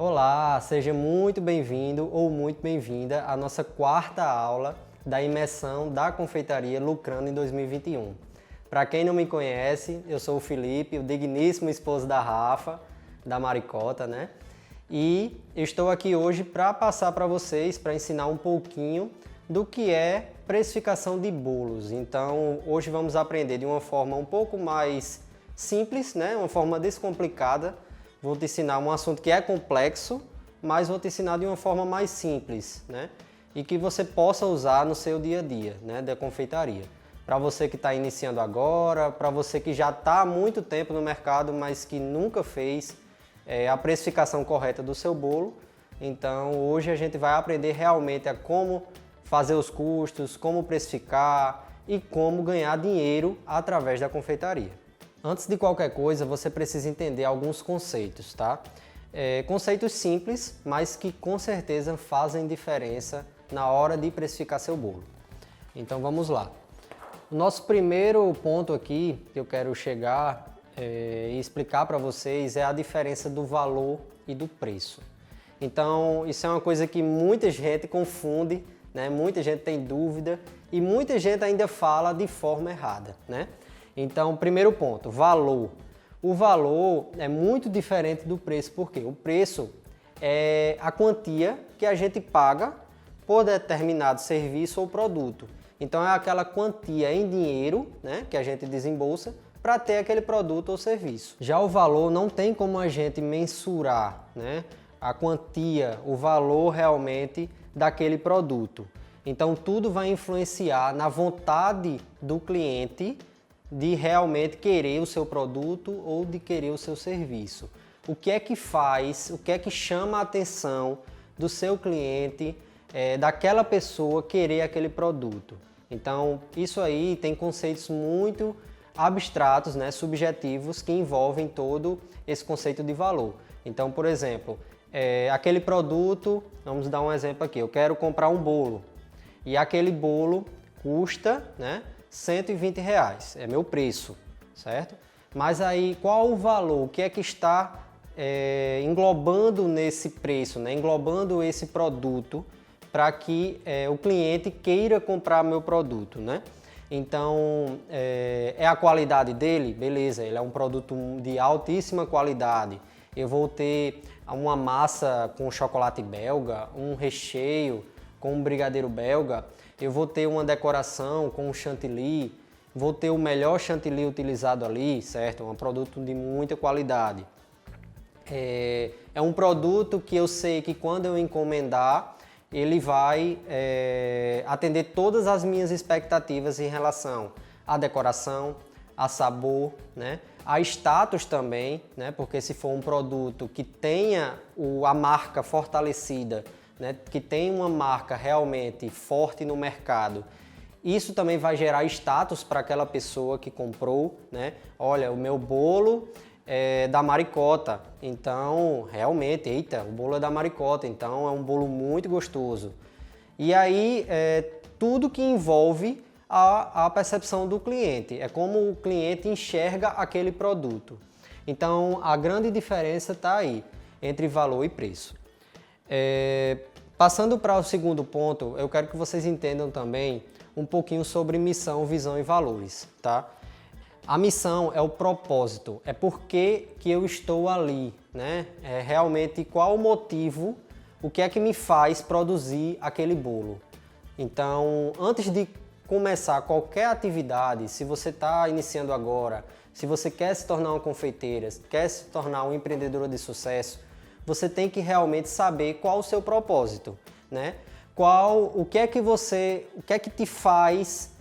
Olá, seja muito bem-vindo ou muito bem-vinda à nossa quarta aula da imersão da confeitaria Lucrando em 2021. Para quem não me conhece, eu sou o Felipe, o digníssimo esposo da Rafa, da Maricota, né? E estou aqui hoje para passar para vocês, para ensinar um pouquinho do que é precificação de bolos. Então, hoje vamos aprender de uma forma um pouco mais simples, né? Uma forma descomplicada. Vou te ensinar um assunto que é complexo, mas vou te ensinar de uma forma mais simples, né? E que você possa usar no seu dia a dia, né? Da confeitaria. Para você que está iniciando agora, para você que já está há muito tempo no mercado, mas que nunca fez a precificação correta do seu bolo. Então, hoje a gente vai aprender realmente a como fazer os custos, como precificar e como ganhar dinheiro através da confeitaria. Antes de qualquer coisa, você precisa entender alguns conceitos, tá? Conceitos simples, mas que com certeza fazem diferença na hora de precificar seu bolo. Então vamos lá. O nosso primeiro ponto aqui que eu quero chegar e explicar para vocês é a diferença do valor e do preço. Então isso é uma coisa que muita gente confunde, né? Muita gente tem dúvida e muita gente ainda fala de forma errada, né? Então, primeiro ponto, valor. O valor é muito diferente do preço, porque o preço é a quantia que a gente paga por determinado serviço ou produto. Então, é aquela quantia em dinheiro, né, que a gente desembolsa para ter aquele produto ou serviço. Já o valor não tem como a gente mensurar, né, a quantia, o valor realmente daquele produto. Então, tudo vai influenciar na vontade do cliente de realmente querer o seu produto ou de querer o seu serviço. O que é que faz, o que é que chama a atenção do seu cliente, daquela pessoa querer aquele produto. Então, isso aí tem conceitos muito abstratos, né, subjetivos, que envolvem todo esse conceito de valor. Então, por exemplo, aquele produto, vamos dar um exemplo aqui, eu quero comprar um bolo e aquele bolo custa, né, R$120, é meu preço, certo? Mas aí qual o valor, o que é que está englobando nesse preço, né? Englobando esse produto para que o cliente queira comprar meu produto, né? Então, é a qualidade dele? Beleza, ele é um produto de altíssima qualidade. Eu vou ter uma massa com chocolate belga, um recheio com um brigadeiro belga, eu vou ter uma decoração com um chantilly, vou ter o melhor chantilly utilizado ali, certo? Um produto de muita qualidade. É um produto que eu sei que quando eu encomendar, ele vai atender todas as minhas expectativas em relação à decoração, a sabor, né? A status também, né? Porque se for um produto que tenha a marca fortalecida, né, que tem uma marca realmente forte no mercado, isso também vai gerar status para aquela pessoa que comprou, né? Olha, o meu bolo é da Maricota, então realmente, eita, o bolo é da Maricota, então é um bolo muito gostoso. E aí, tudo que envolve a percepção do cliente, é como o cliente enxerga aquele produto. Então, a grande diferença está aí, entre valor e preço. Passando para o segundo ponto, eu quero que vocês entendam também um pouquinho sobre missão, visão e valores, tá? A missão é o propósito, é por que eu estou ali, né? É realmente qual o motivo, o que é que me faz produzir aquele bolo. Então, antes de começar qualquer atividade, se você está iniciando agora, se você quer se tornar uma confeiteira, quer se tornar um empreendedor de sucesso, você tem que realmente saber qual o seu propósito, né? O que é que te faz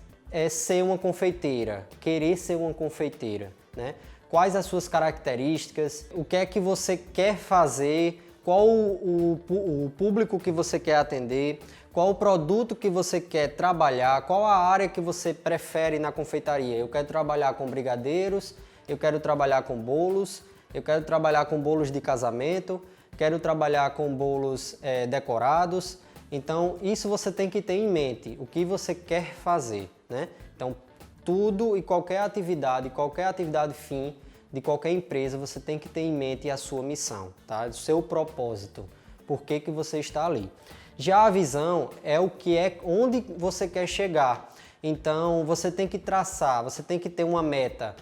ser uma confeiteira, querer ser uma confeiteira, né? Quais as suas características, o que é que você quer fazer, qual o público que você quer atender, qual o produto que você quer trabalhar, qual a área que você prefere na confeitaria. Eu quero trabalhar com brigadeiros, eu quero trabalhar com bolos, eu quero trabalhar com bolos de casamento, quero trabalhar com bolos decorados. Então, isso você tem que ter em mente, o que você quer fazer, né? Então, tudo e qualquer atividade fim, de qualquer empresa, você tem que ter em mente a sua missão, tá? O seu propósito, por que que você está ali. Já a visão é o que é, onde você quer chegar. Então, você tem que traçar, você tem que ter uma meta.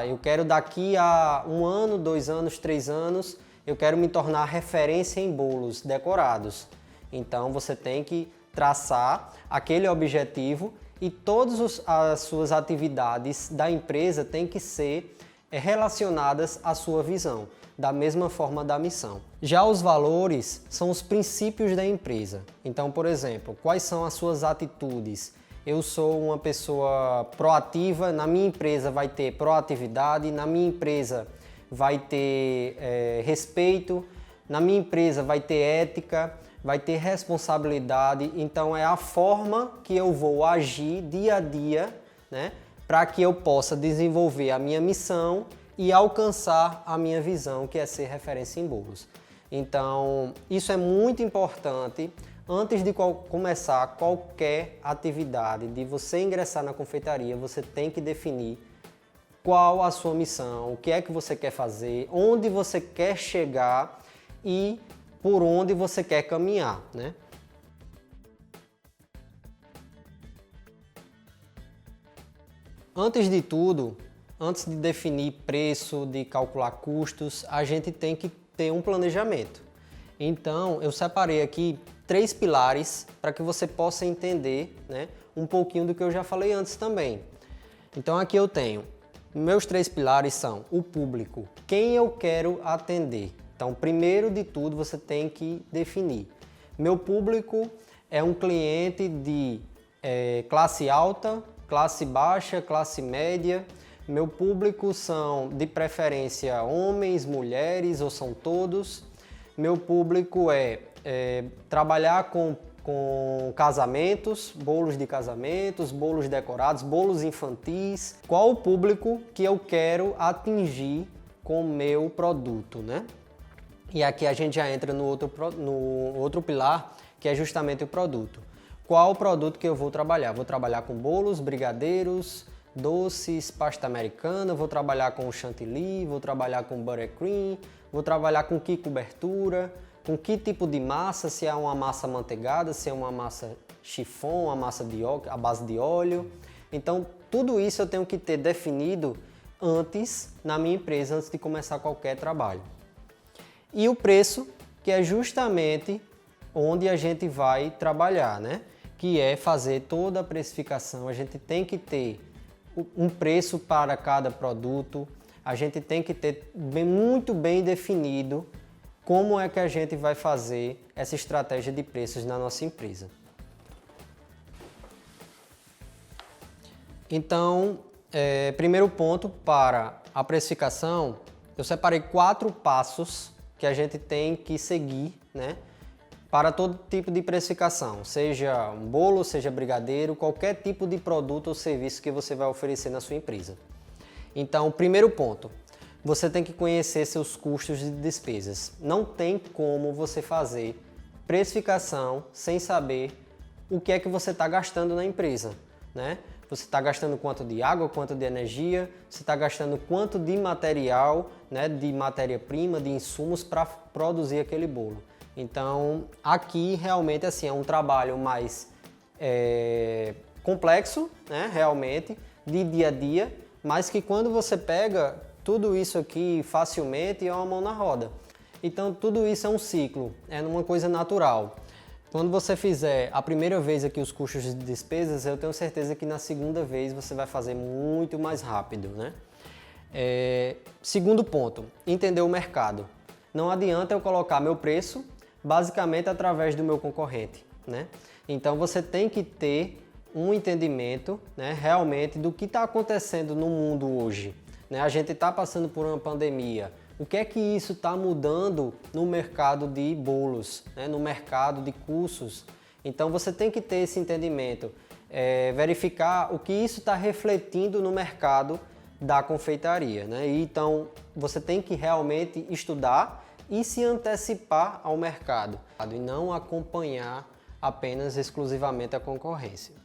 Eu quero daqui a 1 ano, 2 anos, 3 anos, eu quero me tornar referência em bolos decorados. Então, você tem que traçar aquele objetivo e todas as suas atividades da empresa têm que ser relacionadas à sua visão, da mesma forma da missão. Já os valores são os princípios da empresa. Então, por exemplo, quais são as suas atitudes? Eu sou uma pessoa proativa, na minha empresa vai ter proatividade, na minha empresa vai ter respeito, na minha empresa vai ter ética, vai ter responsabilidade. Então é a forma que eu vou agir dia a dia, né, para que eu possa desenvolver a minha missão e alcançar a minha visão, que é ser referência em bolos. Então, isso é muito importante. Antes de começar qualquer atividade, de você ingressar na confeitaria, você tem que definir qual a sua missão, o que é que você quer fazer, onde você quer chegar e por onde você quer caminhar, né? Antes de tudo, antes de definir preço, de calcular custos, a gente tem que ter um planejamento. Então, eu separei aqui 3 pilares para que você possa entender, né, um pouquinho do que eu já falei antes também. Então, aqui eu tenho, meus 3 pilares são o público, quem eu quero atender. Então, primeiro de tudo, você tem que definir. Meu público é um cliente de classe alta, classe baixa, classe média. Meu público são, de preferência, homens, mulheres ou são todos. Meu público é trabalhar com casamentos, bolos de casamentos, bolos decorados, bolos infantis. Qual o público que eu quero atingir com o meu produto, né? E aqui a gente já entra no outro pilar, que é justamente o produto. Qual o produto que eu vou trabalhar? Vou trabalhar com bolos, brigadeiros, doces, pasta americana, vou trabalhar com chantilly, vou trabalhar com buttercream, vou trabalhar com que cobertura, com que tipo de massa, se é uma massa manteigada, se é uma massa chiffon, uma massa à base de óleo. Então, tudo isso eu tenho que ter definido antes na minha empresa, antes de começar qualquer trabalho. E o preço, que é justamente onde a gente vai trabalhar, né? Que é fazer toda a precificação. A gente tem que ter um preço para cada produto, a gente tem que ter muito bem definido como é que a gente vai fazer essa estratégia de preços na nossa empresa. Então, primeiro ponto para a precificação, eu separei 4 passos que a gente tem que seguir, né, para todo tipo de precificação, seja um bolo, seja brigadeiro, qualquer tipo de produto ou serviço que você vai oferecer na sua empresa. Então, primeiro ponto, você tem que conhecer seus custos e despesas. Não tem como você fazer precificação sem saber o que é que você está gastando na empresa, né? Você está gastando quanto de água, quanto de energia, você está gastando quanto de material, né, de matéria-prima, de insumos para produzir aquele bolo. Então, aqui realmente assim, é um trabalho mais complexo, né, realmente, de dia a dia, mas que quando você pega tudo isso aqui facilmente é uma mão na roda. Então, tudo isso é um ciclo, é uma coisa natural. Quando você fizer a primeira vez aqui os custos de despesas, eu tenho certeza que na segunda vez você vai fazer muito mais rápido, né? Segundo ponto, entender o mercado. Não adianta eu colocar meu preço basicamente através do meu concorrente, né? Então você tem que ter um entendimento, né, realmente do que está acontecendo no mundo hoje, né? A gente está passando por uma pandemia. O que é que isso está mudando no mercado de bolos, né? No mercado de cursos? Então você tem que ter esse entendimento, verificar o que isso está refletindo no mercado da confeitaria, né? E então você tem que realmente estudar e se antecipar ao mercado e não acompanhar apenas exclusivamente a concorrência.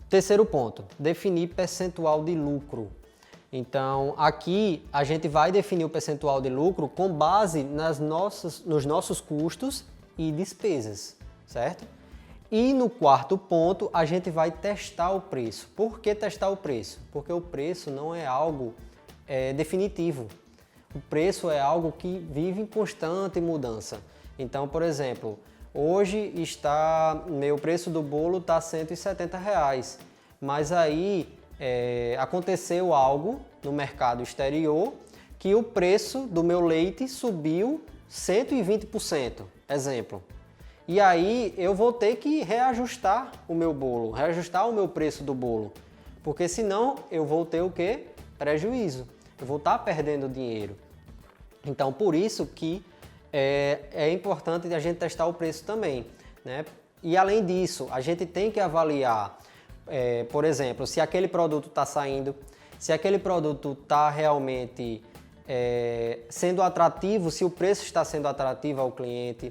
Terceiro ponto, definir percentual de lucro. Então, aqui a gente vai definir o percentual de lucro com base nos nossos custos e despesas, certo? E no quarto ponto, a gente vai testar o preço. Por que testar o preço? Porque o preço não é algo definitivo. O preço é algo que vive em constante mudança. Então, por exemplo, hoje meu preço do bolo está R$170, mas aí aconteceu algo no mercado exterior que o preço do meu leite subiu 120%, exemplo. E aí eu vou ter que reajustar o meu bolo, reajustar o meu preço do bolo, porque senão eu vou ter o quê? Prejuízo, eu vou estar perdendo dinheiro. Então por isso que é importante a gente testar o preço também, né? E além disso, a gente tem que avaliar por exemplo, se aquele produto está saindo, se aquele produto está realmente sendo atrativo, se o preço está sendo atrativo ao cliente.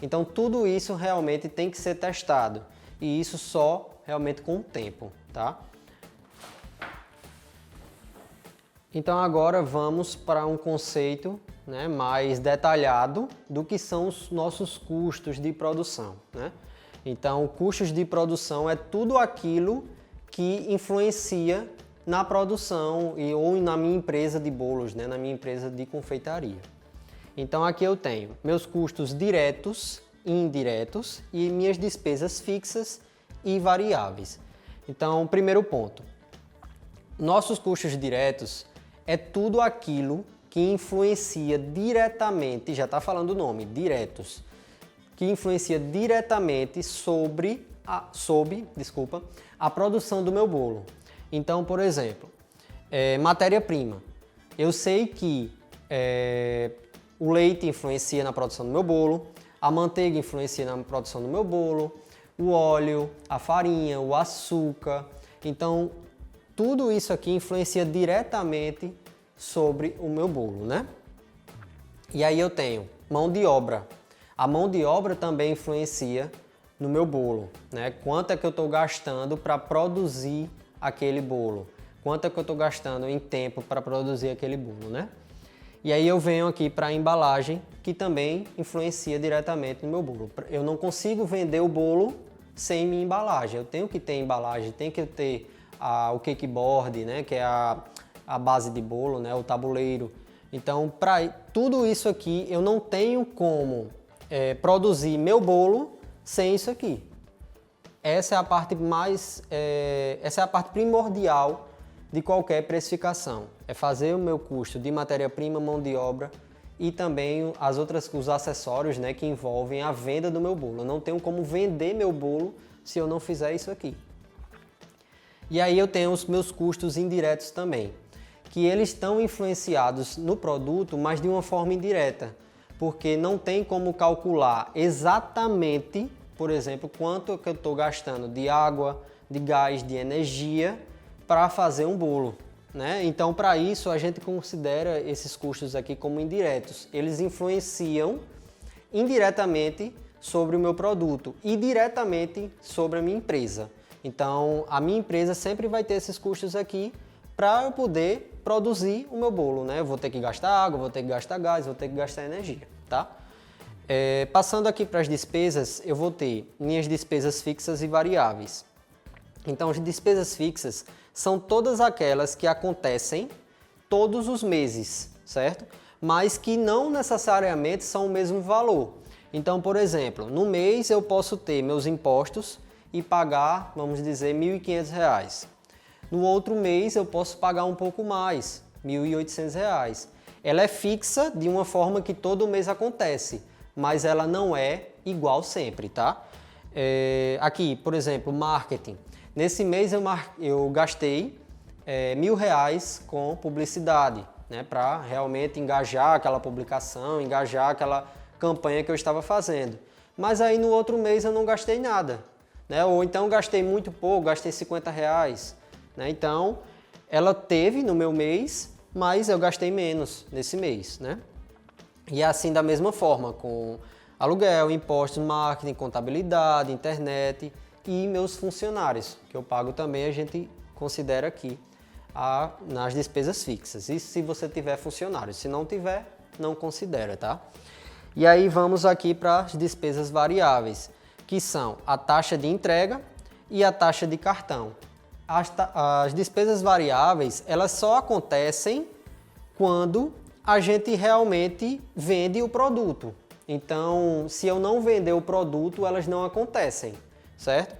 Então, tudo isso realmente tem que ser testado. E isso só realmente com o tempo, tá? Então, agora vamos para um conceito, né, mais detalhado do que são os nossos custos de produção, né? Então, custos de produção é tudo aquilo que influencia na produção ou na minha empresa de bolos, né? Na minha empresa de confeitaria. Então, aqui eu tenho meus custos diretos e indiretos e minhas despesas fixas e variáveis. Então, primeiro ponto. Nossos custos diretos é tudo aquilo que influencia diretamente, já está falando o nome, diretos, que influencia diretamente sobre a produção do meu bolo. Então, por exemplo, matéria-prima. Eu sei que o leite influencia na produção do meu bolo, a manteiga influencia na produção do meu bolo, o óleo, a farinha, o açúcar. Então, tudo isso aqui influencia diretamente sobre o meu bolo, né? E aí eu tenho mão de obra. A mão de obra também influencia no meu bolo, né? Quanto é que eu estou gastando para produzir aquele bolo? Quanto é que eu estou gastando em tempo para produzir aquele bolo, né? E aí eu venho aqui para a embalagem, que também influencia diretamente no meu bolo. Eu não consigo vender o bolo sem minha embalagem. Eu tenho que ter embalagem, tenho que ter o cake board, né? Que é a base de bolo, né? O tabuleiro. Então, para tudo isso aqui, eu não tenho como produzir meu bolo sem isso aqui. Essa é a parte essa é a parte primordial de qualquer precificação. É fazer o meu custo de matéria-prima, mão de obra e também os acessórios, né, que envolvem a venda do meu bolo. Eu não tenho como vender meu bolo se eu não fizer isso aqui. E aí eu tenho os meus custos indiretos também, que eles estão influenciados no produto, mas de uma forma indireta, porque não tem como calcular exatamente, por exemplo, quanto que eu estou gastando de água, de gás, de energia para fazer um bolo, né? Então, para isso, a gente considera esses custos aqui como indiretos. Eles influenciam indiretamente sobre o meu produto e diretamente sobre a minha empresa. Então, a minha empresa sempre vai ter esses custos aqui para eu poder produzir o meu bolo, né? Eu vou ter que gastar água, vou ter que gastar gás, vou ter que gastar energia, tá? Passando aqui para as despesas, eu vou ter minhas despesas fixas e variáveis. Então, as despesas fixas são todas aquelas que acontecem todos os meses, certo? Mas que não necessariamente são o mesmo valor. Então, por exemplo, no mês eu posso ter meus impostos e pagar, vamos dizer, R$1.500. No outro mês eu posso pagar um pouco mais, R$1.800. Ela é fixa de uma forma que todo mês acontece, mas ela não é igual sempre, tá? Aqui, por exemplo, marketing. Nesse mês eu gastei R$1.000 com publicidade, né? Para realmente engajar aquela publicação, engajar aquela campanha que eu estava fazendo. Mas aí no outro mês eu não gastei nada, né? Ou então gastei muito pouco, gastei R$50. Né? Então, ela teve no meu mês, mas eu gastei menos nesse mês, né? E assim da mesma forma, com aluguel, impostos, marketing, contabilidade, internet e meus funcionários, que eu pago também, a gente considera aqui nas despesas fixas. Isso se você tiver funcionário. Se não tiver, não considera, tá? E aí vamos aqui para as despesas variáveis, que são a taxa de entrega e a taxa de cartão. As despesas variáveis, elas só acontecem quando a gente realmente vende o produto. Então, se eu não vender o produto, elas não acontecem, certo?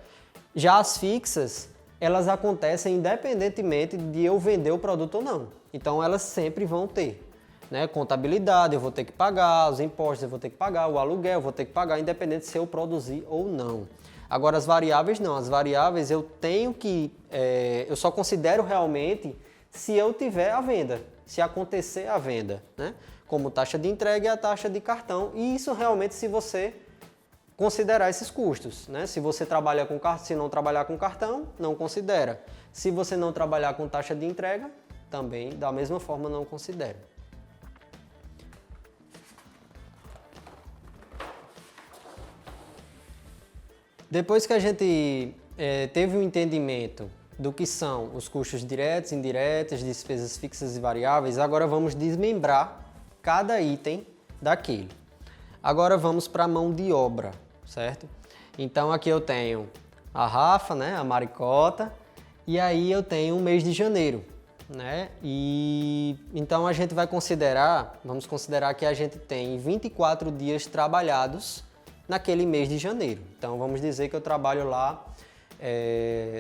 Já as fixas, elas acontecem independentemente de eu vender o produto ou não. Então, elas sempre vão ter, né? Contabilidade, eu vou ter que pagar, os impostos eu vou ter que pagar, o aluguel eu vou ter que pagar, independente se eu produzir ou não. Agora, as variáveis não. As variáveis eu tenho que... eu só considero realmente se eu tiver a venda, se acontecer a venda, né? Como taxa de entrega e a taxa de cartão. E isso realmente se você considerar esses custos, né? Se você trabalha com cartão, se não trabalhar com cartão, não considera. Se você não trabalhar com taxa de entrega, também da mesma forma não considera. Depois que a gente teve um entendimento do que são os custos diretos, indiretos, despesas fixas e variáveis, agora vamos desmembrar cada item daquele. Agora vamos para a mão de obra, certo? Então aqui eu tenho a Rafa, né, a maricota, e aí eu tenho o mês de janeiro, né? E então a gente vai vamos considerar que a gente tem 24 dias trabalhados naquele mês de janeiro. Então vamos dizer que eu trabalho lá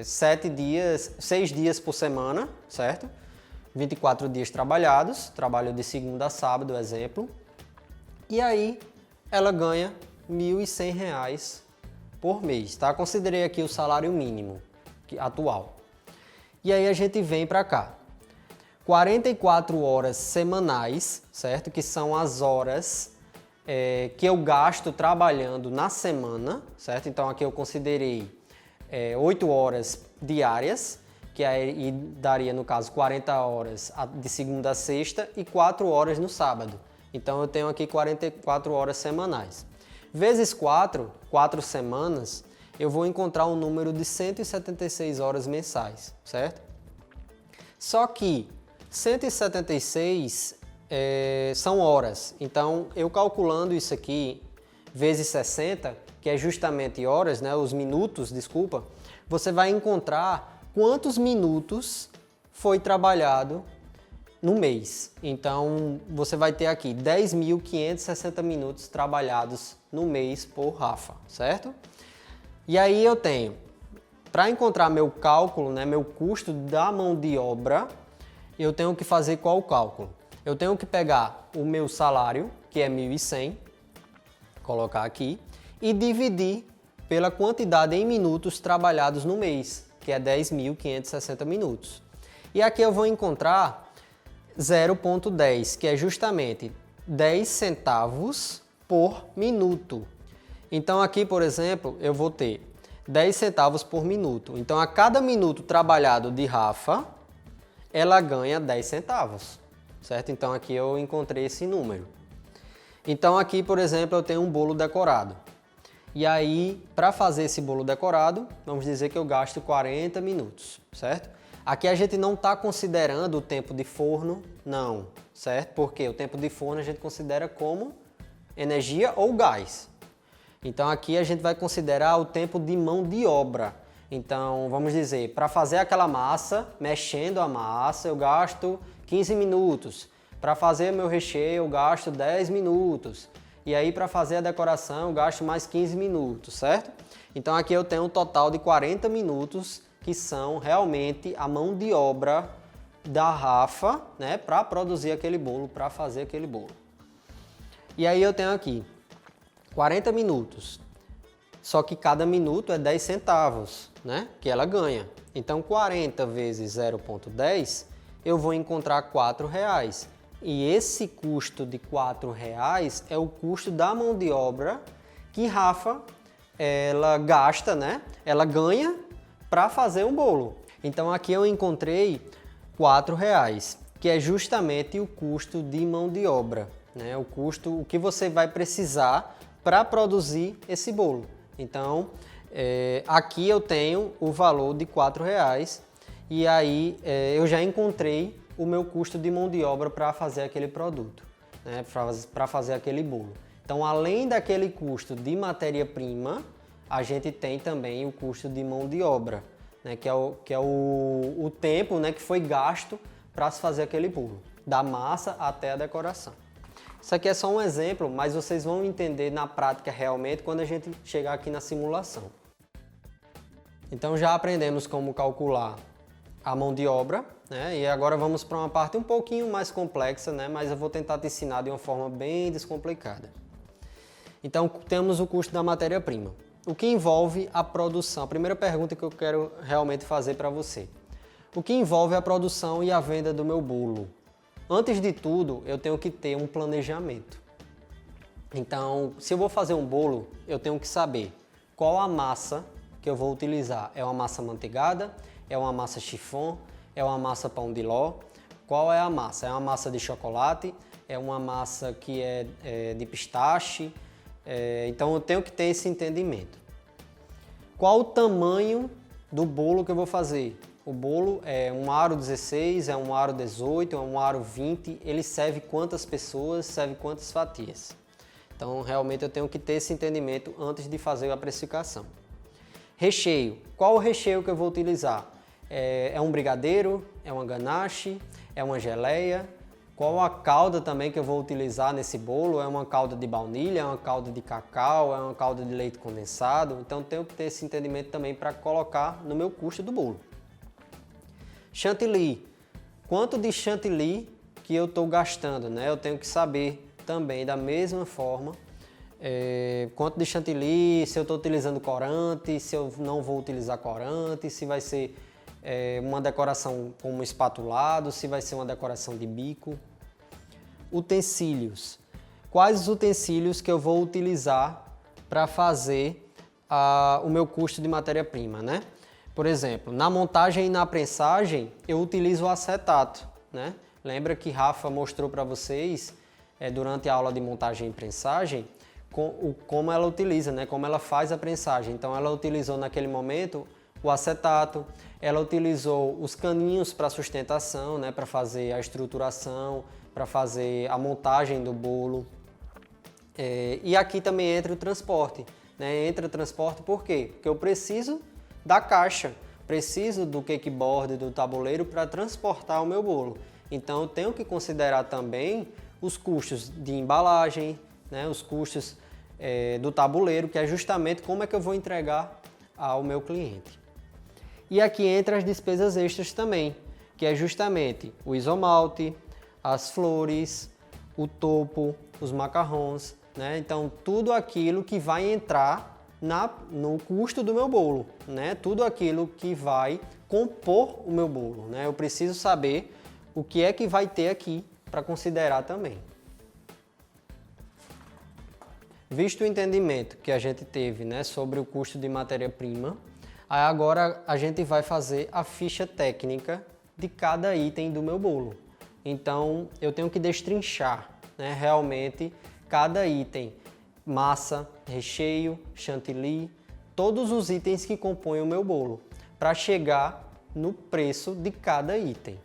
6 dias por semana, certo? 24 dias trabalhados, trabalho de segunda a sábado, exemplo. E aí ela ganha R$ 1.100 por mês, tá? Considerei aqui o salário mínimo atual. E aí a gente vem para cá. 44 horas semanais, certo? Que são as horas que eu gasto trabalhando na semana, certo? Então aqui eu considerei 8 horas diárias, que aí daria no caso 40 horas de segunda a sexta e 4 horas no sábado. Então eu tenho aqui 44 horas semanais. Vezes 4 semanas, eu vou encontrar um número de 176 horas mensais, certo? Só que 176 são horas, então eu calculando isso aqui vezes 60, que é justamente horas, né, os minutos, desculpa, você vai encontrar quantos minutos foi trabalhado no mês. Então você vai ter aqui 10.560 minutos trabalhados no mês por Rafa, certo? E aí eu tenho, para encontrar meu cálculo, né, meu custo da mão de obra, eu tenho que fazer qual cálculo? Eu tenho que pegar o meu salário, que é 1.100, colocar aqui, e dividir pela quantidade em minutos trabalhados no mês, que é 10.560 minutos. E aqui eu vou encontrar 0,10, que é justamente 10 centavos por minuto. Então aqui, por exemplo, eu vou ter 10 centavos por minuto. Então a cada minuto trabalhado de Rafa, ela ganha 10 centavos, certo? Então aqui eu encontrei esse número. Então aqui, por exemplo, eu tenho um bolo decorado. E aí, para fazer esse bolo decorado, vamos dizer que eu gasto 40 minutos, certo? Aqui a gente não está considerando o tempo de forno, não, certo? Porque o tempo de forno a gente considera como energia ou gás. Então aqui a gente vai considerar o tempo de mão de obra. Então, vamos dizer, para fazer aquela massa, mexendo a massa, eu gasto 15 minutos. Para fazer meu recheio, eu gasto 10 minutos. E aí, para fazer a decoração, eu gasto mais 15 minutos, certo? Então, aqui eu tenho um total de 40 minutos, que são realmente a mão de obra da Rafa, né, para produzir aquele bolo, para fazer aquele bolo. E aí eu tenho aqui 40 minutos, só que cada minuto é 10 centavos, né, que ela ganha. Então, 40 vezes 0,10, eu vou encontrar R$ 4,00. E esse custo de R$ 4,00 é o custo da mão de obra que Rafa ela gasta, né? Ela ganha para fazer um bolo. Então aqui eu encontrei R$ 4,00, que é justamente o custo de mão de obra, né? O que você vai precisar para produzir esse bolo. Então aqui eu tenho o valor de R$ 4,00 e aí eu já encontrei o meu custo de mão de obra para fazer aquele produto, né? Para fazer aquele bolo. Então, além daquele custo de matéria-prima, a gente tem também o custo de mão de obra, né? Que é o tempo, né, que foi gasto para se fazer aquele bolo, da massa até a decoração. Isso aqui é só um exemplo, mas vocês vão entender na prática realmente quando a gente chegar aqui na simulação. Então já aprendemos como calcular a mão de obra, né? E agora vamos para uma parte um pouquinho mais complexa, né? Mas eu vou tentar te ensinar de uma forma bem descomplicada. Então temos o custo da matéria-prima, o que envolve a produção. A primeira pergunta que eu quero realmente fazer para você. O que envolve a produção e a venda do meu bolo? Antes de tudo, eu tenho que ter um planejamento. Então, se eu vou fazer um bolo, eu tenho que saber qual a massa que eu vou utilizar. É uma massa manteigada? É uma massa chiffon? É uma massa pão de ló? Qual é a massa? É uma massa de chocolate? É uma massa que é de pistache? Então, eu tenho que ter esse entendimento. Qual o tamanho do bolo que eu vou fazer? O bolo é um aro 16, é um aro 18, é um aro 20, ele serve quantas pessoas, serve quantas fatias. Então, realmente eu tenho que ter esse entendimento antes de fazer a precificação. Recheio. Qual o recheio que eu vou utilizar? É um brigadeiro? É uma ganache? É uma geleia? Qual a calda também que eu vou utilizar nesse bolo? É uma calda de baunilha? É uma calda de cacau? É uma calda de leite condensado? Então, tenho que ter esse entendimento também para colocar no meu custo do bolo. Chantilly. Quanto de chantilly que eu estou gastando, né? Eu tenho que saber também da mesma forma quanto de chantilly, se eu estou utilizando corante, se eu não vou utilizar corante, se vai ser uma decoração como espatulado, se vai ser uma decoração de bico. Utensílios. Quais os utensílios que eu vou utilizar para fazer o meu custo de matéria-prima, né? Por exemplo, na montagem e na prensagem, eu utilizo o acetato, né? Lembra que Rafa mostrou para vocês, durante a aula de montagem e prensagem, como ela utiliza, né? Como ela faz a prensagem. Então, ela utilizou naquele momento o acetato, ela utilizou os caninhos para sustentação, né? Para fazer a estruturação, para fazer a montagem do bolo. E aqui também entra o transporte, né? Entra o transporte por quê? Porque eu preciso da caixa, preciso do cakeboard, do tabuleiro para transportar o meu bolo. Então eu tenho que considerar também os custos de embalagem, né, os custos do tabuleiro, que é justamente como é que eu vou entregar ao meu cliente. E aqui entra as despesas extras também, que é justamente o isomalte, as flores, o topo, os macarrons, né? Então tudo aquilo que vai entrar no custo do meu bolo, né? Tudo aquilo que vai compor o meu bolo, né? Eu preciso saber o que é que vai ter aqui para considerar também. Visto o entendimento que a gente teve, né, sobre o custo de matéria-prima, agora a gente vai fazer a ficha técnica de cada item do meu bolo. Então eu tenho que destrinchar, né, realmente cada item. Massa, recheio, chantilly, todos os itens que compõem o meu bolo, para chegar no preço de cada item.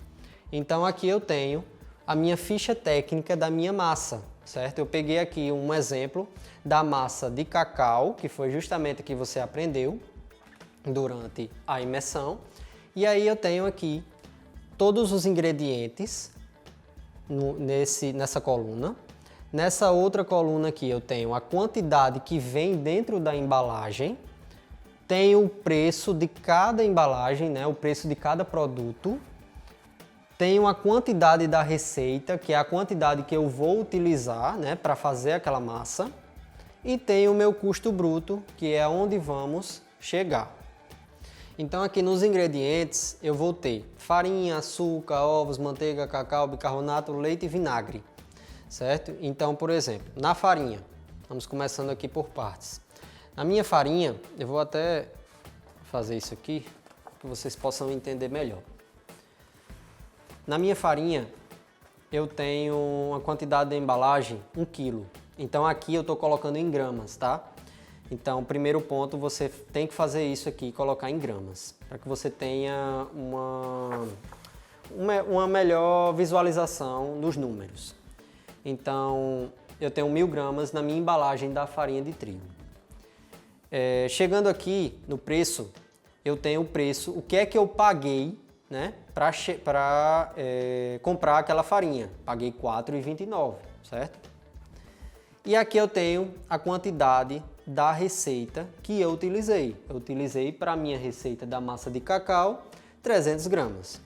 Então aqui eu tenho a minha ficha técnica da minha massa, certo? Eu peguei aqui um exemplo da massa de cacau, que foi justamente o que você aprendeu durante a imersão, e aí eu tenho aqui todos os ingredientes nessa coluna. Nessa outra coluna aqui eu tenho a quantidade que vem dentro da embalagem, tenho o preço de cada embalagem, né, o preço de cada produto, tenho a quantidade da receita, que é a quantidade que eu vou utilizar, né, para fazer aquela massa, e tenho o meu custo bruto, que é onde vamos chegar. Então aqui nos ingredientes eu vou ter farinha, açúcar, ovos, manteiga, cacau, bicarbonato, leite e vinagre. Certo? Então, por exemplo, na farinha, vamos começando aqui por partes. Na minha farinha, eu vou até fazer isso aqui, para que vocês possam entender melhor. Na minha farinha, eu tenho uma quantidade de embalagem, 1 kg. Então aqui eu estou colocando em gramas, tá? Então, primeiro ponto, você tem que fazer isso aqui, colocar em gramas, para que você tenha uma melhor visualização dos números. Então, eu tenho 1000 gramas na minha embalagem da farinha de trigo. Chegando aqui no preço, eu tenho o preço, o que é que eu paguei, né, para comprar aquela farinha. Paguei R$ 4,29, certo? E aqui eu tenho a quantidade da receita que eu utilizei. Eu utilizei para a minha receita da massa de cacau 300 gramas.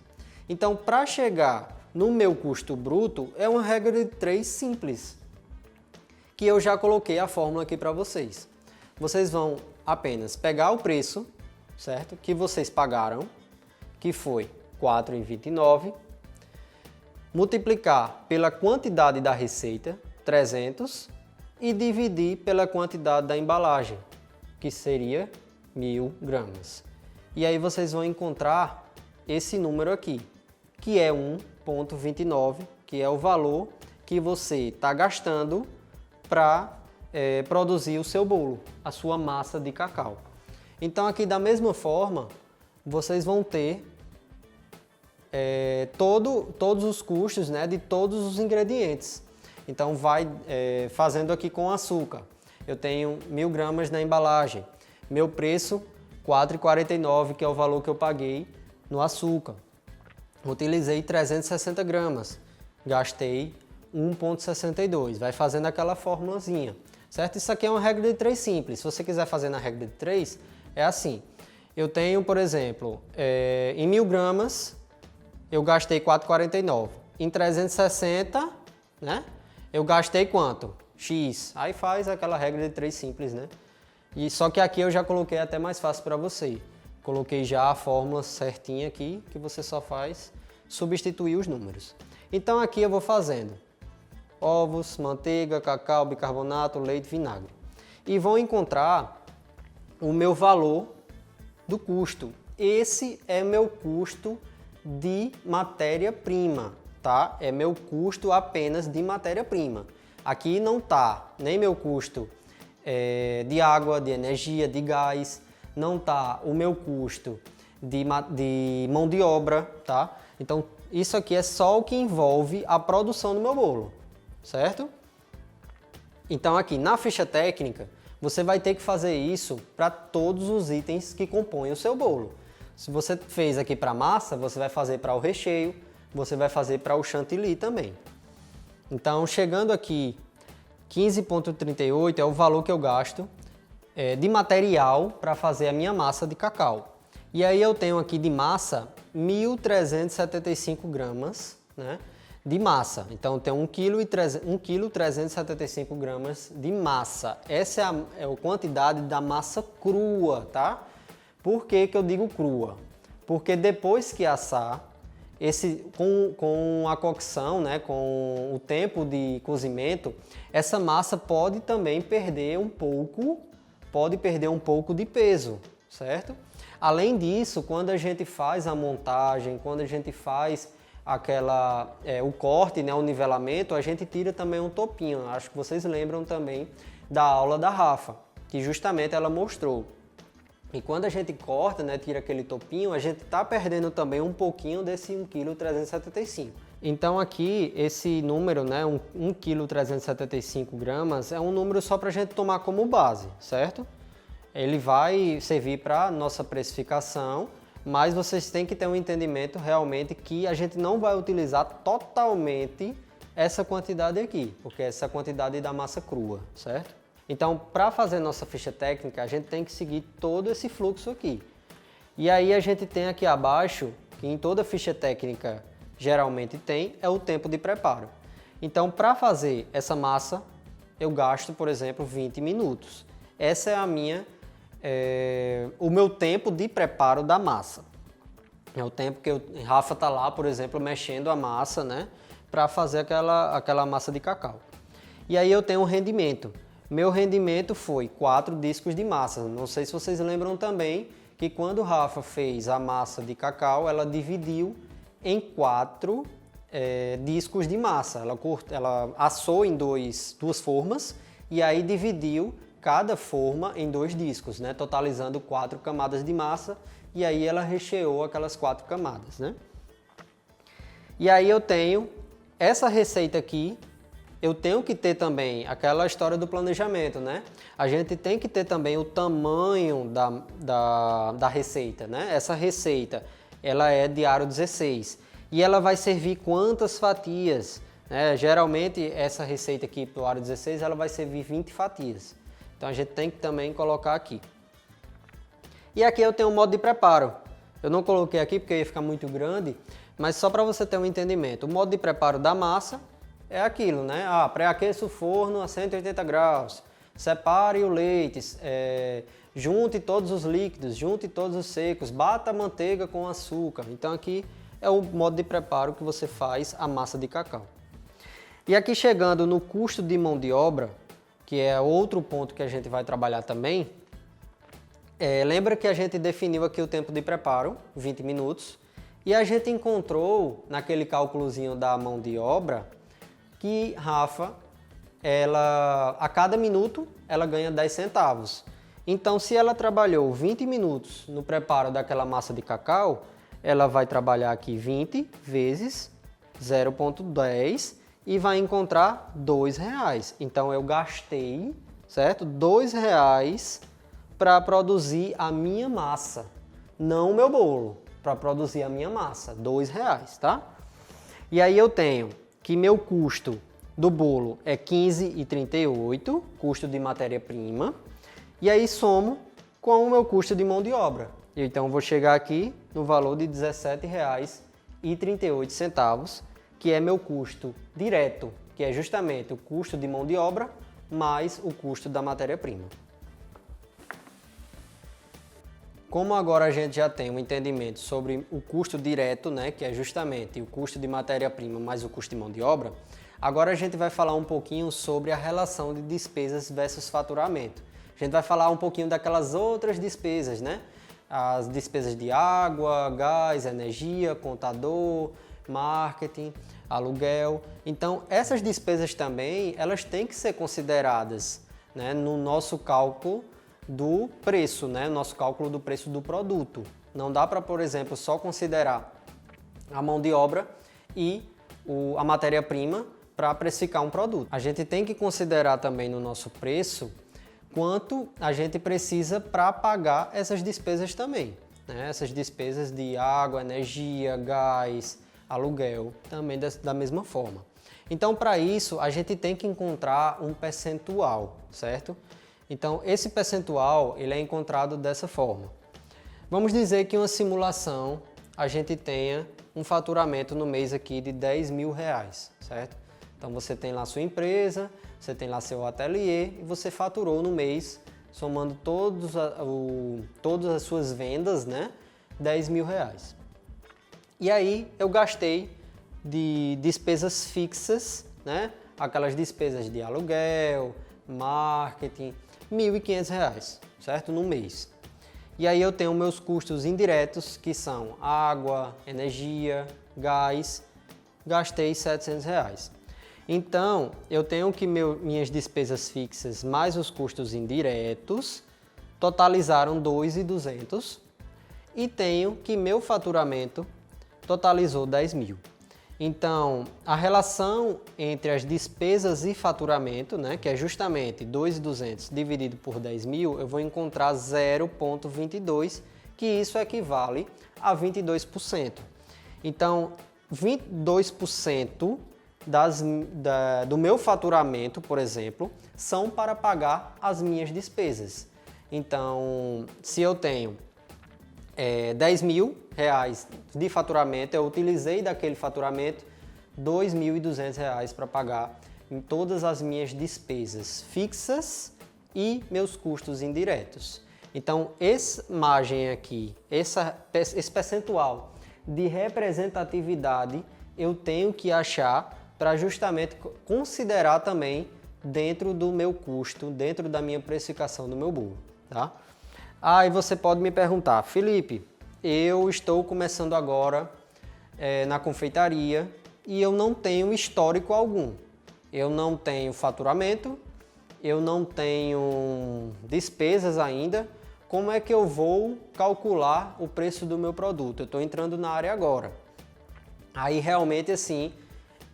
Então, para chegar no meu custo bruto, é uma regra de 3 simples, que eu já coloquei a fórmula aqui para vocês. Vocês vão apenas pegar o preço, certo? Que vocês pagaram, que foi R$ 4,29, multiplicar pela quantidade da receita, 300, e dividir pela quantidade da embalagem, que seria 1000 gramas. E aí vocês vão encontrar esse número aqui, que é 1,29, que é o valor que você está gastando para produzir o seu bolo, a sua massa de cacau. Então aqui da mesma forma, vocês vão ter todos os custos, né, de todos os ingredientes. Então vai fazendo aqui com açúcar. Eu tenho 1000 gramas na embalagem. Meu preço, R$ 4,49, que é o valor que eu paguei no açúcar. Utilizei 360 gramas. Gastei 1,62. Vai fazendo aquela formulazinha, certo? Isso aqui é uma regra de 3 simples. Se você quiser fazer na regra de 3, é assim. Eu tenho, por exemplo, em 1000 gramas, eu gastei 4,49. Em 360, né? Eu gastei quanto? X. Aí faz aquela regra de 3 simples, né? E só que aqui eu já coloquei até mais fácil para você. Coloquei já a fórmula certinha aqui, que você só faz substituir os números. Então aqui eu vou fazendo ovos, manteiga, cacau, bicarbonato, leite, vinagre. E vou encontrar o meu valor do custo. Esse é meu custo de matéria-prima, tá? É meu custo apenas de matéria-prima. Aqui não tá nem meu custo de água, de energia, de gás, não tá o meu custo de mão de obra, tá? Então isso aqui é só o que envolve a produção do meu bolo, certo? Então aqui na ficha técnica, você vai ter que fazer isso para todos os itens que compõem o seu bolo. Se você fez aqui para massa, você vai fazer para o recheio, você vai fazer para o chantilly também. Então, chegando aqui, 15,38 é o valor que eu gasto de material para fazer a minha massa de cacau. E aí eu tenho aqui de massa 1.375 gramas, né, de massa. Então, eu tenho 1,375 kg de massa. Essa é a quantidade da massa crua, tá? Por que que eu digo crua? Porque depois que assar, com a cocção, né, com o tempo de cozimento, essa massa pode também perder um pouco de peso, certo? Além disso, quando a gente faz a montagem, quando a gente faz o corte, né, o nivelamento, a gente tira também um topinho. Acho que vocês lembram também da aula da Rafa, que justamente ela mostrou. E quando a gente corta, né, tira aquele topinho, a gente está perdendo também um pouquinho desse 1,375 kg. Então aqui, esse número, né, 1,375 kg, é um número só para a gente tomar como base, certo? Ele vai servir para nossa precificação, mas vocês têm que ter um entendimento realmente que a gente não vai utilizar totalmente essa quantidade aqui, porque essa quantidade é da massa crua, certo? Então, para fazer nossa ficha técnica, a gente tem que seguir todo esse fluxo aqui. E aí a gente tem aqui abaixo, que em toda ficha técnica geralmente tem, é o tempo de preparo. Então, para fazer essa massa, eu gasto, por exemplo, 20 minutos. Essa é o meu tempo de preparo da massa. É o tempo que Rafa está lá, por exemplo, mexendo a massa, né, para fazer aquela massa de cacau. E aí eu tenho um rendimento. Meu rendimento foi 4 discos de massa. Não sei se vocês lembram também que quando Rafa fez a massa de cacau, ela dividiu em 4 discos de massa. Ela assou em duas formas e aí dividiu cada forma em 2 discos, né? Totalizando 4 camadas de massa, e aí ela recheou aquelas 4 camadas, né? E aí eu tenho essa receita aqui, eu tenho que ter também aquela história do planejamento, né? A gente tem que ter também o tamanho da receita, né? Essa receita, ela é de aro 16 e ela vai servir quantas fatias? Né? Geralmente essa receita aqui para o aro 16, ela vai servir 20 fatias. Então a gente tem que também colocar aqui. E aqui eu tenho um modo de preparo. Eu não coloquei aqui porque ia ficar muito grande, mas só para você ter um entendimento. O modo de preparo da massa é aquilo, né? Pré-aqueça o forno a 180 graus, separe o leite, junte todos os líquidos, junte todos os secos, bata a manteiga com açúcar. Então aqui é o modo de preparo que você faz a massa de cacau. E aqui chegando no custo de mão de obra, que é outro ponto que a gente vai trabalhar também, lembra que a gente definiu aqui o tempo de preparo, 20 minutos, e a gente encontrou naquele cálculozinho da mão de obra que Rafa, a cada minuto, ela ganha 10 centavos. Então, se ela trabalhou 20 minutos no preparo daquela massa de cacau, ela vai trabalhar aqui 20 vezes 0,10 e vai encontrar R$2. Então, eu gastei, certo? R$2 para produzir a minha massa, não o meu bolo, para produzir a minha massa, R$2, tá? E aí eu tenho que meu custo do bolo é 15,38, custo de matéria-prima, e aí somo com o meu custo de mão de obra. Então vou chegar aqui no valor de R$17,38, que é meu custo direto, que é justamente o custo de mão de obra mais o custo da matéria-prima. Como agora a gente já tem um entendimento sobre o custo direto, né, que é justamente o custo de matéria-prima mais o custo de mão de obra, agora a gente vai falar um pouquinho sobre a relação de despesas versus faturamento. A gente vai falar um pouquinho daquelas outras despesas, né? As despesas de água, gás, energia, contador, marketing, aluguel. Então, essas despesas também, elas têm que ser consideradas, né, no nosso cálculo do preço, né? Nosso cálculo do preço do produto. Não dá para, por exemplo, só considerar a mão de obra e a matéria-prima para precificar um produto. A gente tem que considerar também no nosso preço quanto a gente precisa para pagar essas despesas também, né? Essas despesas de água, energia, gás, aluguel, também da mesma forma. Então, para isso, a gente tem que encontrar um percentual, certo? Então, esse percentual ele é encontrado dessa forma. Vamos dizer que em uma simulação a gente tenha um faturamento no mês aqui de R$10.000, certo? Então, você tem lá sua empresa, você tem lá seu ateliê e você faturou no mês, somando todas as suas vendas, né? R$10.000. E aí, eu gastei de despesas fixas, né? Aquelas despesas de aluguel, marketing, R$1.500, certo? No mês. E aí eu tenho meus custos indiretos, que são água, energia, gás, gastei R$700. Então, eu tenho que minhas despesas fixas mais os custos indiretos totalizaram R$2.200 e tenho que meu faturamento totalizou R$10.000. Então, a relação entre as despesas e faturamento, né, que é justamente R$2.200 dividido por R$10.000, eu vou encontrar 0,22, que isso equivale a 22%. Então, 22% do meu faturamento, por exemplo, são para pagar as minhas despesas. Então, se eu tenho R$10.000 de faturamento, eu utilizei daquele faturamento R$2.200 para pagar em todas as minhas despesas fixas e meus custos indiretos. Então, essa margem aqui, esse percentual de representatividade, eu tenho que achar para justamente considerar também dentro do meu custo, dentro da minha precificação do meu bolo, tá? Aí você pode me perguntar, Felipe, eu estou começando agora na confeitaria e eu não tenho histórico algum. Eu não tenho faturamento eu não tenho despesas ainda, como é que eu vou calcular o preço do meu produto? Eu estou entrando na área agora. Aí realmente assim,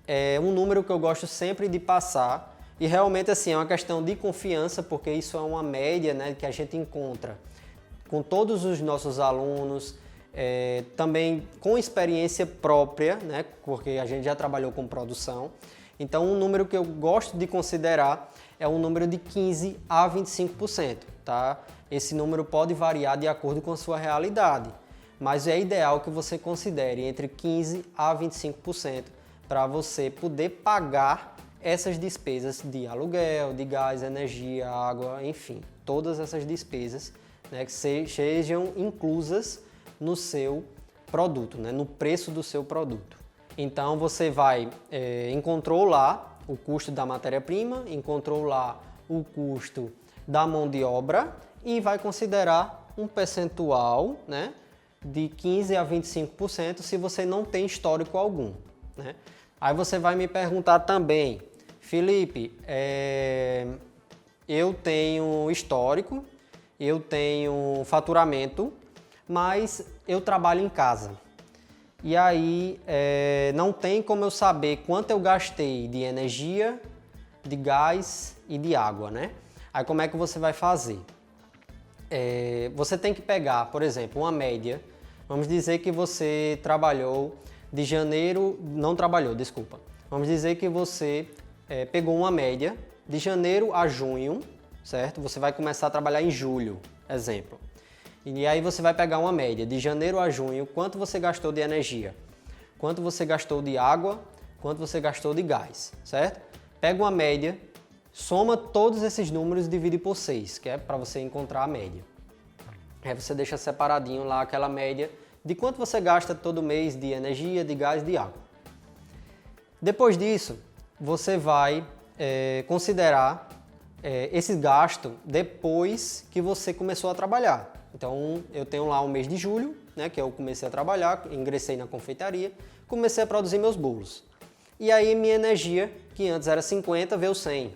é um número que eu gosto sempre de passar e realmente assim é uma questão de confiança, porque isso é uma média, né, que a gente encontra com todos os nossos alunos, também com experiência própria, né, porque a gente já trabalhou com produção. Então um número que eu gosto de considerar é um número de 15 a 25%, tá? Esse número pode variar de acordo com a sua realidade, mas é ideal que você considere entre 15 a 25% para você poder pagar essas despesas de aluguel, de gás, energia, água, enfim, todas essas despesas, né, que sejam inclusas no seu produto, né, no preço do seu produto. Então você encontrou lá o custo da matéria-prima, encontrou lá o custo da mão de obra e vai considerar um percentual, né, de 15 a 25% se você não tem histórico algum, né? Aí você vai me perguntar também, Felipe, eu tenho histórico, eu tenho faturamento, mas eu trabalho em casa. E aí não tem como eu saber quanto eu gastei de energia, de gás e de água, né? Aí como é que você vai fazer? Você tem que pegar, por exemplo, uma média. Vamos dizer que você trabalhou de janeiro, não trabalhou, desculpa. Vamos dizer que você pegou uma média de janeiro a junho, certo? Você vai começar a trabalhar em julho, exemplo. E aí você vai pegar uma média de janeiro a junho, quanto você gastou de energia, quanto você gastou de água, quanto você gastou de gás, certo? Pega uma média, soma todos esses números e divide por 6, que é para você encontrar a média. Aí você deixa separadinho lá aquela média de quanto você gasta todo mês de energia, de gás, de água. Depois disso, você vai considerar esse gasto depois que você começou a trabalhar. Então, eu tenho lá o mês de julho, né, que eu comecei a trabalhar, ingressei na confeitaria, comecei a produzir meus bolos. E aí minha energia, que antes era 50, veio 100.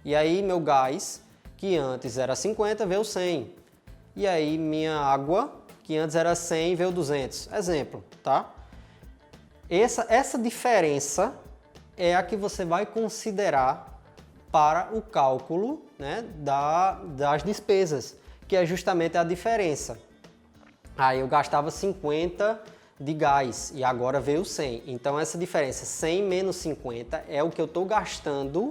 E aí meu gás, que antes era 50, veio 100. E aí minha água, que antes era 100, veio 200. Exemplo, tá? Essa diferença é a que você vai considerar para o cálculo, né, das despesas, que é justamente a diferença. Aí eu gastava 50 de gás e agora veio 100. Então essa diferença, 100 menos 50, é o que eu estou gastando,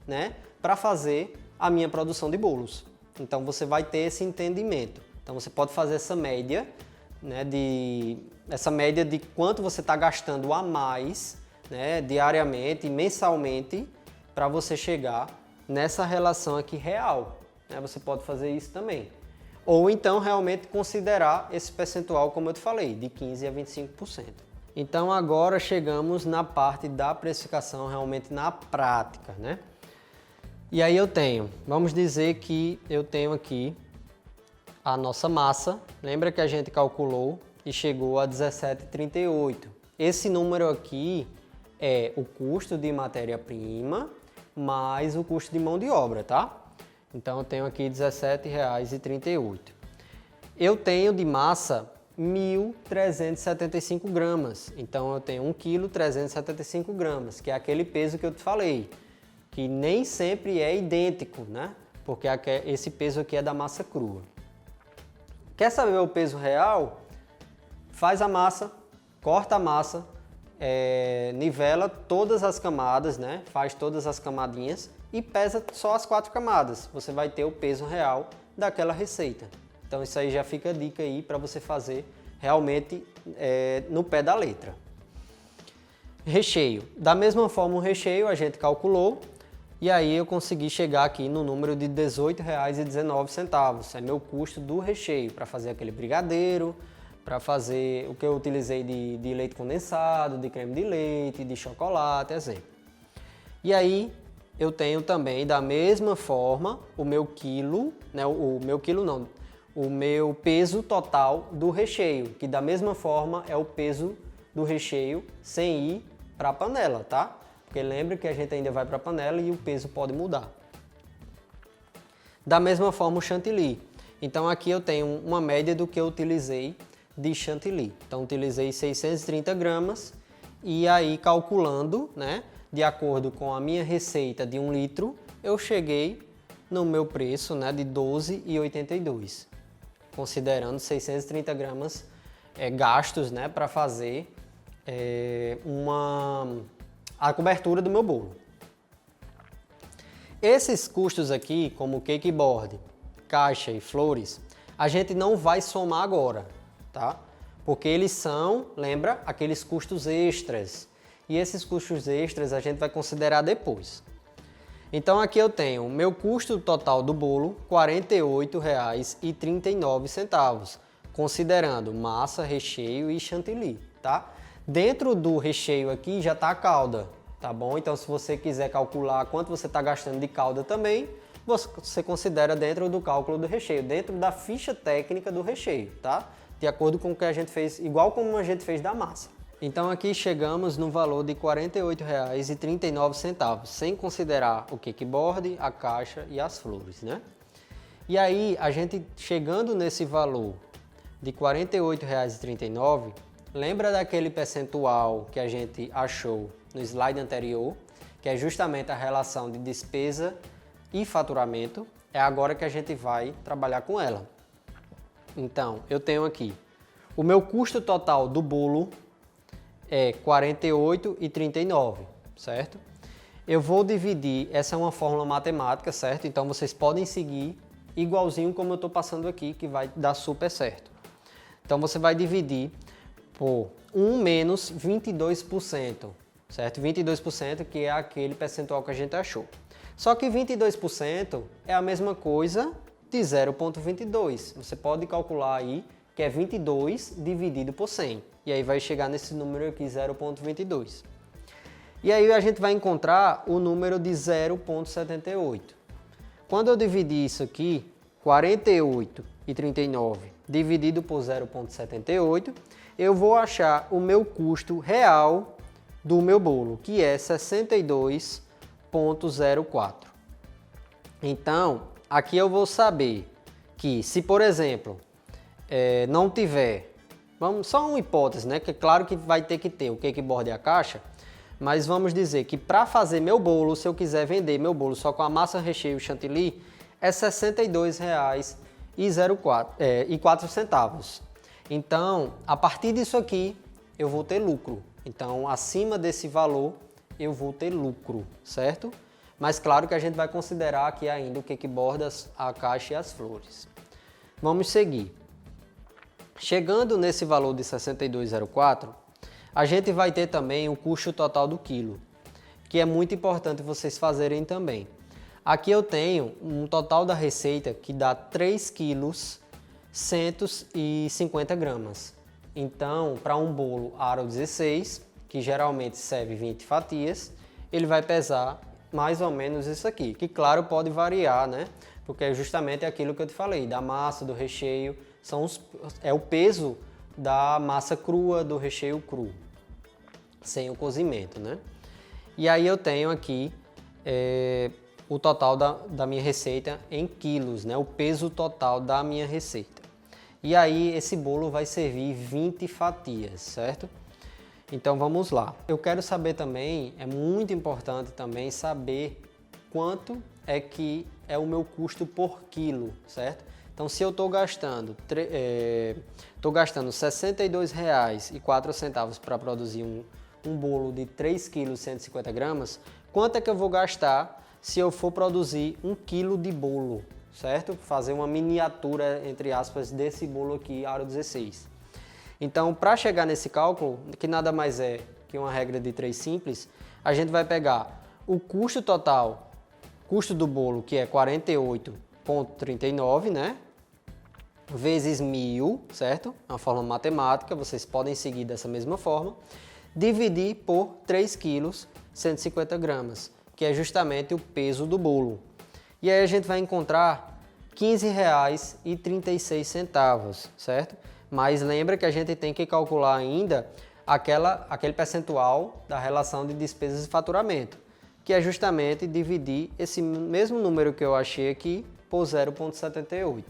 né, para fazer a minha produção de bolos. Então você vai ter esse entendimento. Então você pode fazer essa média, né, essa média de quanto você está gastando a mais, né, diariamente e mensalmente, para você chegar nessa relação aqui real. Né? Você pode fazer isso também. Ou então realmente considerar esse percentual, como eu te falei, de 15% a 25%. Então agora chegamos na parte da precificação realmente na prática, né? E aí vamos dizer que eu tenho aqui a nossa massa, lembra que a gente calculou e chegou a 17,38. Esse número aqui é o custo de matéria-prima mais o custo de mão de obra, tá? Então eu tenho aqui R$ 17,38. Eu tenho de massa 1.375 gramas. Então eu tenho 1 kg 375 gramas, que é aquele peso que eu te falei, que nem sempre é idêntico, né? Porque esse peso aqui é da massa crua. Quer saber o peso real? Faz a massa, corta a massa, nivela todas as camadas, né? Faz todas as camadinhas e pesa só as 4 camadas. Você vai ter o peso real daquela receita. Então isso aí já fica a dica aí para você fazer realmente no pé da letra. Recheio. Da mesma forma o recheio a gente calculou e aí eu consegui chegar aqui no número de R$ 18,19. É meu custo do recheio para fazer aquele brigadeiro, para fazer o que eu utilizei de leite condensado, de creme de leite, de chocolate, exemplo. E aí eu tenho também, da mesma forma, o meu quilo, né, o meu peso total do recheio, que da mesma forma é o peso do recheio sem ir para a panela, tá? Porque lembre que a gente ainda vai para a panela e o peso pode mudar. Da mesma forma o chantilly. Então aqui eu tenho uma média do que eu utilizei de chantilly. Então utilizei 630 gramas e aí calculando, né, de acordo com a minha receita de 1 litro, eu cheguei no meu preço, né, de R$ 12,82, considerando 630 gramas gastos, né, para fazer a cobertura do meu bolo. Esses custos aqui, como cake board, caixa e flores, a gente não vai somar agora, tá? Porque eles são, lembra, aqueles custos extras. E esses custos extras a gente vai considerar depois. Então aqui eu tenho o meu custo total do bolo, R$ 48,39, considerando massa, recheio e chantilly, tá? Dentro do recheio aqui já está a calda, tá bom? Então se você quiser calcular quanto você está gastando de calda também, você considera dentro do cálculo do recheio, dentro da ficha técnica do recheio, tá? De acordo com o que a gente fez, igual como a gente fez da massa. Então aqui chegamos no valor de R$ 48,39, sem considerar o cake board, a caixa e as flores, né? E aí, a gente chegando nesse valor de R$ 48,39, lembra daquele percentual que a gente achou no slide anterior, que é justamente a relação de despesa e faturamento? É agora que a gente vai trabalhar com ela. Então, eu tenho aqui o meu custo total do bolo é R$ 48,39, certo? Eu vou dividir, essa é uma fórmula matemática, certo? Então vocês podem seguir igualzinho como eu estou passando aqui, que vai dar super certo. Então você vai dividir por 1 menos 22%, certo? 22% que é aquele percentual que a gente achou. Só que 22% é a mesma coisa de 0,22. Você pode calcular aí que é 22 dividido por 100. E aí vai chegar nesse número aqui, 0,22. E aí a gente vai encontrar o número de 0,78. Quando eu dividir isso aqui, 48,39 dividido por 0,78, eu vou achar o meu custo real do meu bolo, que é 62,04. Então, aqui eu vou saber que se, por exemplo, não tiver, só uma hipótese, né? Que é claro que vai ter que ter o cake board e a caixa, mas vamos dizer que para fazer meu bolo, se eu quiser vender meu bolo só com a massa, recheio e chantilly, é R$ 62,04. Então, a partir disso aqui, eu vou ter lucro. Então, acima desse valor, eu vou ter lucro, certo? Mas claro que a gente vai considerar aqui ainda o cake board, a caixa e as flores. Vamos seguir. Chegando nesse valor de 62,04, a gente vai ter também o custo total do quilo, que é muito importante vocês fazerem também. Aqui eu tenho um total da receita que dá 3 quilos 150 gramas. Então, para um bolo aro 16, que geralmente serve 20 fatias, ele vai pesar mais ou menos isso aqui, que claro pode variar, né? Porque é justamente aquilo que eu te falei, da massa, do recheio, é o peso da massa crua, do recheio cru, sem o cozimento, né? E aí eu tenho aqui o total da minha receita em quilos, né? O peso total da minha receita. E aí esse bolo vai servir 20 fatias, certo? Então vamos lá. Eu quero saber também, é muito importante também saber quanto é que é o meu custo por quilo, certo? Então se eu estou gastando R$ 62,04 para produzir um bolo de 3 kg 150 gramas, quanto é que eu vou gastar se eu for produzir 1 kg de bolo, certo? Fazer uma miniatura, entre aspas, desse bolo aqui, aro 16. Então, para chegar nesse cálculo, que nada mais é que uma regra de 3 simples, a gente vai pegar o custo total, custo do bolo, que é 48,39, né? Vezes 1000, certo? Uma forma matemática, vocês podem seguir dessa mesma forma. Dividir por 3 quilos 150 gramas, que é justamente o peso do bolo. E aí a gente vai encontrar R$ 15,36, certo? Mas lembra que a gente tem que calcular ainda aquele percentual da relação de despesas e faturamento, que é justamente dividir esse mesmo número que eu achei aqui por 0,78.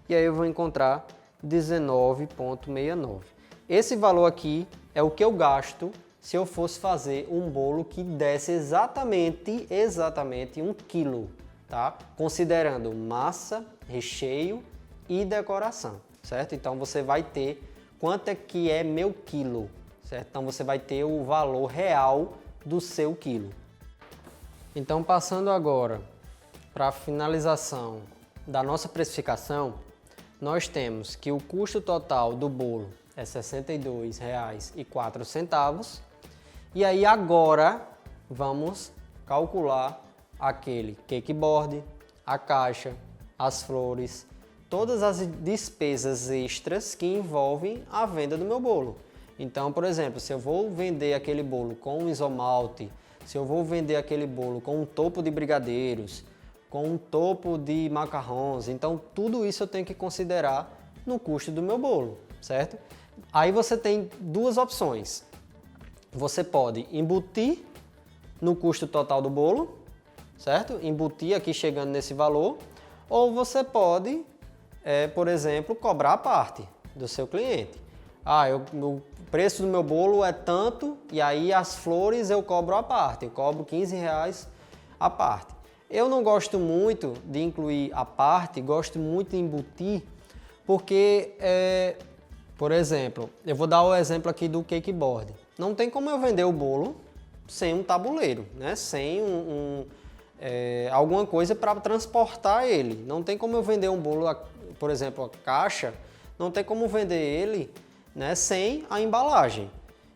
E aí eu vou encontrar 19,69. Esse valor aqui é o que eu gasto se eu fosse fazer um bolo que desse exatamente 1 quilo, tá? Considerando massa, recheio e decoração, certo? Então você vai ter quanto é que é meu quilo, certo? Então você vai ter o valor real do seu quilo. Então passando agora para a finalização da nossa precificação, nós temos que o custo total do bolo é R$ 62,04. E aí agora vamos calcular aquele cake board, a caixa, as flores, todas as despesas extras que envolvem a venda do meu bolo. Então, por exemplo, se eu vou vender aquele bolo com isomalte, se eu vou vender aquele bolo com um topo de brigadeiros, com um topo de macarrons, então tudo isso eu tenho que considerar no custo do meu bolo, certo? Aí você tem duas opções. Você pode embutir no custo total do bolo, certo? Embutir aqui chegando nesse valor, ou você pode, por exemplo, cobrar a parte do seu cliente. O preço do meu bolo é tanto e aí as flores eu cobro a parte, eu cobro R$15 a parte. Eu não gosto muito de incluir a parte, gosto muito de embutir, porque, por exemplo, eu vou dar o exemplo aqui do cake board. Não tem como eu vender o bolo sem um tabuleiro, né? Sem alguma coisa para transportar ele. Não tem como eu vender um bolo, por exemplo, a caixa, não tem como vender ele, né, sem a embalagem.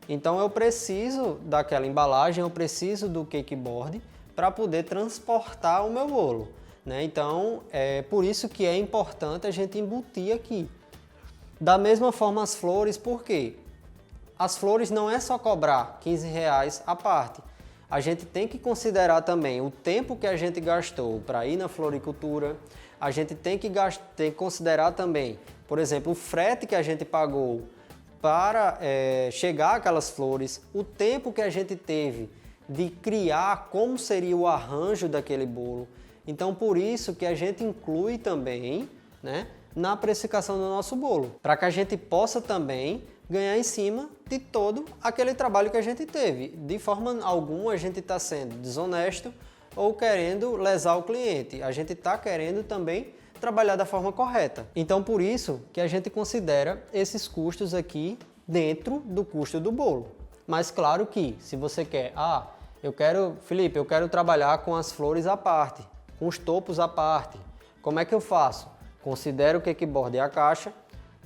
Então eu preciso daquela embalagem, eu preciso do cake board para poder transportar o meu bolo, né? Então é por isso que é importante a gente embutir aqui. Da mesma forma as flores, por quê? As flores não é só cobrar R$15 a parte. A gente tem que considerar também o tempo que a gente gastou para ir na floricultura. A gente tem que considerar também, por exemplo, o frete que a gente pagou para chegar aquelas flores, o tempo que a gente teve de criar como seria o arranjo daquele bolo. Então, por isso que a gente inclui também, né, na precificação do nosso bolo, para que a gente possa também ganhar em cima de todo aquele trabalho que a gente teve. De forma alguma a gente está sendo desonesto ou querendo lesar o cliente. A gente está querendo também trabalhar da forma correta. Então, por isso que a gente considera esses custos aqui dentro do custo do bolo. Mas claro que se você quer, Felipe, eu quero trabalhar com as flores à parte, com os topos à parte. Como é que eu faço? Considero o cake board e a caixa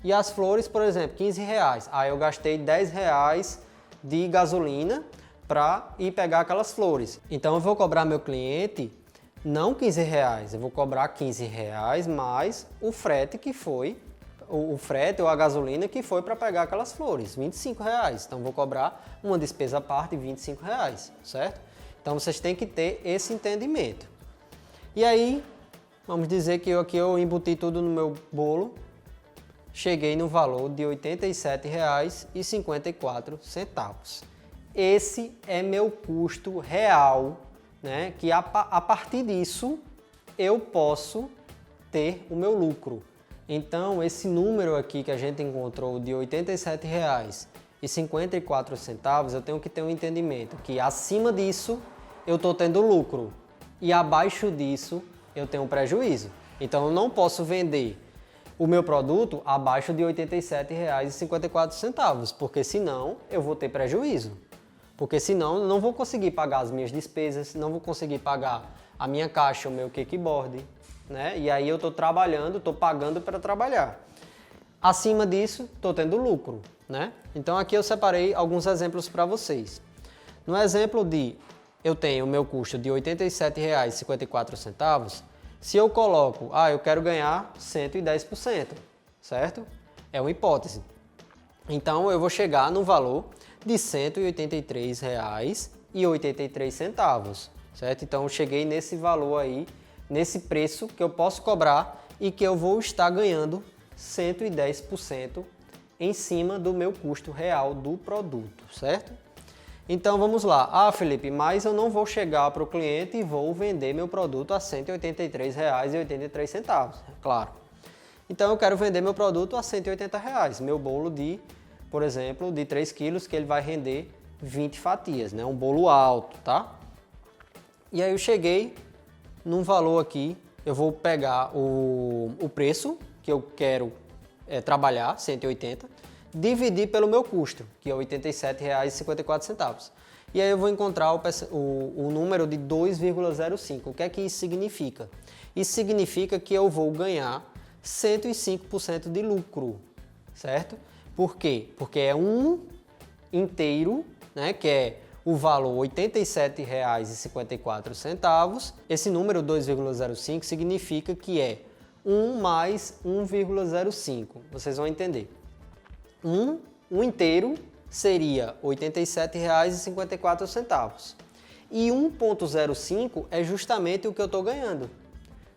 e as flores, por exemplo, R$15. Eu gastei R$10 de gasolina para ir pegar aquelas flores. Então eu vou cobrar meu cliente não R$15, eu vou cobrar R$15 mais o frete que foi, o frete ou a gasolina que foi para pegar aquelas flores, R$25. Então vou cobrar uma despesa à parte de R$25, certo? Então vocês têm que ter esse entendimento. E aí, vamos dizer que eu embuti tudo no meu bolo, cheguei no valor de R$ 87,54. Esse é meu custo real, né? Que a partir disso eu posso ter o meu lucro. Então, esse número aqui que a gente encontrou de R$ 87,54, eu tenho que ter um entendimento que acima disso eu estou tendo lucro e abaixo disso eu tenho um prejuízo. Então, eu não posso vender o meu produto abaixo de R$ 87,54, porque senão eu vou ter prejuízo. Porque senão eu não vou conseguir pagar as minhas despesas, não vou conseguir pagar a minha caixa, o meu cake board, né? E aí eu estou trabalhando, estou pagando para trabalhar. Acima disso, estou tendo lucro, né? Então aqui eu separei alguns exemplos para vocês. No exemplo de eu tenho o meu custo de R$ 87,54, se eu coloco, eu quero ganhar 110%, certo? É uma hipótese. Então eu vou chegar no valor de R$ 183,83, certo? Então eu cheguei nesse valor aí, nesse preço que eu posso cobrar e que eu vou estar ganhando 110% em cima do meu custo real do produto, certo? Então vamos lá. Ah, Felipe, mas eu não vou chegar para o cliente e vou vender meu produto a R$ 183,83. Claro. Então eu quero vender meu produto a R$ 180. Meu bolo de, por exemplo, de 3 quilos, que ele vai render 20 fatias, né? Um bolo alto, tá? E aí eu cheguei num valor aqui, eu vou pegar o preço que eu quero trabalhar, 180, dividir pelo meu custo, que é R$ 87,54. E aí eu vou encontrar o número de 2,05. O que é que isso significa? Isso significa que eu vou ganhar 105% de lucro, certo? Por quê? Porque é um inteiro, né, que é o valor R$ 87,54. Esse número 2,05 significa que é 1 mais 1,05. Vocês vão entender. Um inteiro seria R$ 87,54. E 1,05 é justamente o que eu estou ganhando,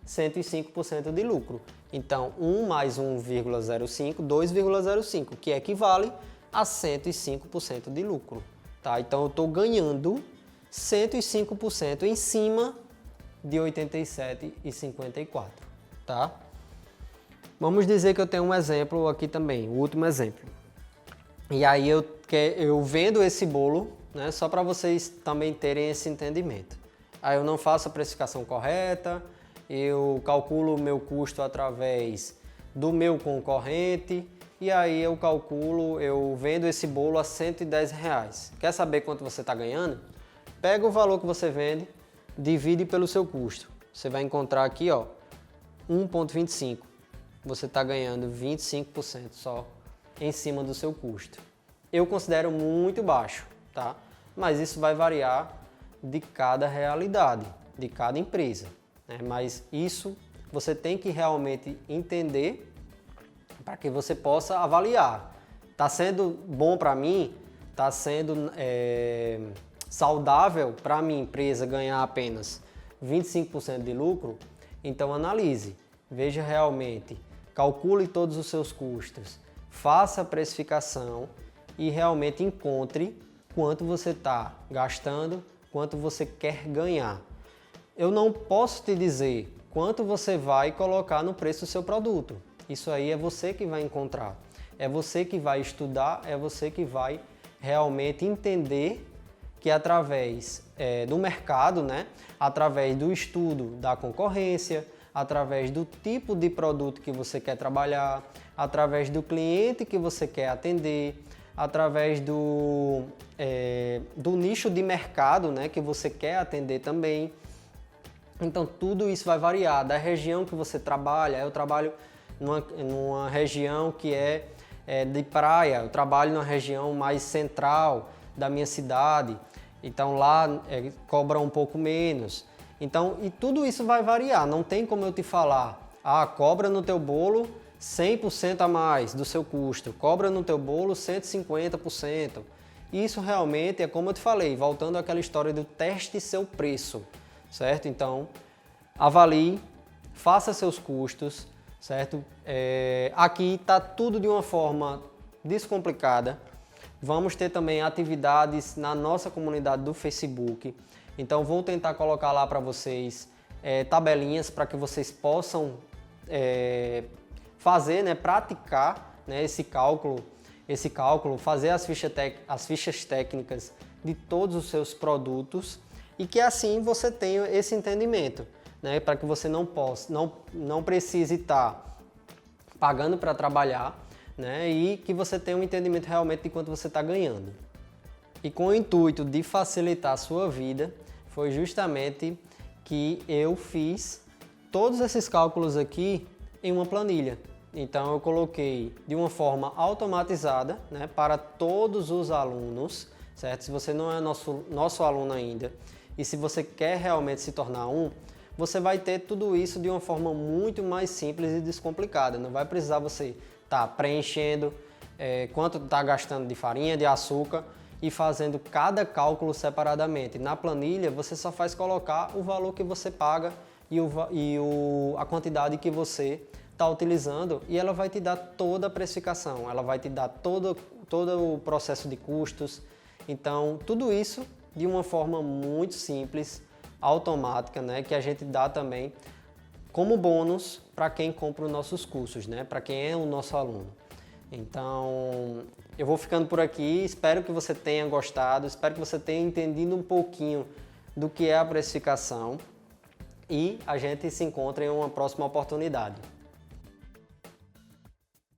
105% de lucro. Então, 1 mais 1,05, 2,05, que equivale a 105% de lucro. Tá? Então, eu estou ganhando 105% em cima de 87,54. Tá? Vamos dizer que eu tenho um exemplo aqui também, o último exemplo. E aí eu vendo esse bolo, né, só para vocês também terem esse entendimento. Aí eu não faço a precificação correta, eu calculo o meu custo através do meu concorrente e aí eu vendo esse bolo a R$ 110. Quer saber quanto você está ganhando? Pega o valor que você vende, divide pelo seu custo. Você vai encontrar aqui, ó, 1,25. Você está ganhando 25% só em cima do seu custo. Eu considero muito baixo, tá? Mas isso vai variar de cada realidade, de cada empresa, né? Mas isso você tem que realmente entender para que você possa avaliar. Está sendo bom para mim? Está sendo saudável para a minha empresa ganhar apenas 25% de lucro? Então analise, veja realmente, calcule todos os seus custos, faça a precificação e realmente encontre quanto você está gastando, quanto você quer ganhar. Eu não posso te dizer quanto você vai colocar no preço do seu produto. Isso aí é você que vai encontrar. É você que vai estudar, é você que vai realmente entender que através do mercado, né, através do estudo da concorrência, através do tipo de produto que você quer trabalhar, através do cliente que você quer atender, através do nicho de mercado, né, que você quer atender também. Então tudo isso vai variar da região que você trabalha. Eu trabalho numa região que é de praia, eu trabalho numa região mais central da minha cidade, então lá cobra um pouco menos. Então, e tudo isso vai variar, não tem como eu te falar, cobra no teu bolo 100% a mais do seu custo, cobra no teu bolo 150%. Isso realmente é como eu te falei, voltando àquela história do teste seu preço, certo? Então, avalie, faça seus custos, certo? Aqui está tudo de uma forma descomplicada. Vamos ter também atividades na nossa comunidade do Facebook. Então vou tentar colocar lá para vocês tabelinhas para que vocês possam fazer, né, praticar, né, esse cálculo, fazer as fichas técnicas de todos os seus produtos e que assim você tenha esse entendimento, né, para que você não precise estar pagando para trabalhar, né, e que você tenha um entendimento realmente de quanto você está ganhando. E com o intuito de facilitar a sua vida, foi justamente que eu fiz todos esses cálculos aqui em uma planilha. Então eu coloquei de uma forma automatizada, né, para todos os alunos, certo? Se você não é nosso aluno ainda e se você quer realmente se tornar um, você vai ter tudo isso de uma forma muito mais simples e descomplicada. Não vai precisar você estar preenchendo quanto está gastando de farinha, de açúcar e fazendo cada cálculo separadamente. Na planilha você só faz colocar o valor que você paga e a quantidade que você está utilizando e ela vai te dar toda a precificação, ela vai te dar todo o processo de custos Então, tudo isso de uma forma muito simples, automática, né, que a gente dá também como bônus para quem compra os nossos cursos, né, para quem é o nosso aluno. Então, eu vou ficando por aqui, espero que você tenha gostado, espero que você tenha entendido um pouquinho do que é a precificação e a gente se encontra em uma próxima oportunidade.